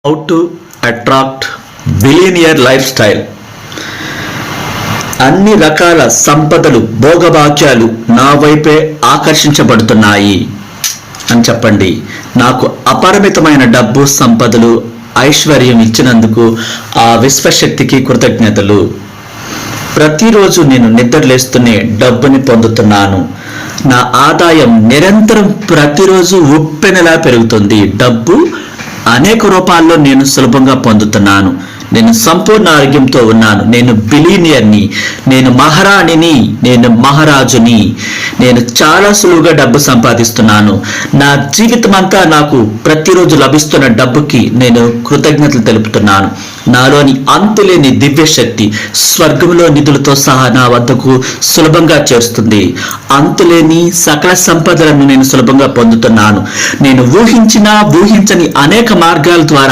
How to attract billionaire life style. అన్ని రకాల సంపదలు, భోగభాగ్యాలు నా వైపే ఆకర్షించబడుతున్నాయి అని చెప్పండి. నాకు అపరిమితమైన డబ్బు, సంపదలు, ఐశ్వర్యం ఇచ్చినందుకు ఆ విశ్వశక్తికి కృతజ్ఞతలు. ప్రతిరోజు నేను నిద్రలేస్తూనే డబ్బుని పొందుతున్నాను. నా ఆదాయం నిరంతరం ప్రతిరోజు ఉప్పెనలా పెరుగుతుంది. డబ్బు అనేక రూపాల్లో నేను సులభంగా పొందుతున్నాను. నేను సంపూర్ణ ఆరోగ్యంతో ఉన్నాను. నేను బిలియనియర్ని, నేను మహారాణిని, నేను మహారాజుని. నేను చాలా సులువుగా డబ్బు సంపాదిస్తున్నాను. నా జీవితం అంతా నాకు ప్రతిరోజు లభిస్తున్న డబ్బుకి నేను కృతజ్ఞతలు తెలుపుతున్నాను. నాలోని అంతులేని దివ్యశక్తి స్వర్గంలో నిధులతో సహా నా వద్దకు సులభంగా చేరుస్తుంది. అంతులేని సకల సంపదలను నేను సులభంగా పొందుతున్నాను. నేను ఊహించని అనేక మార్గాల ద్వారా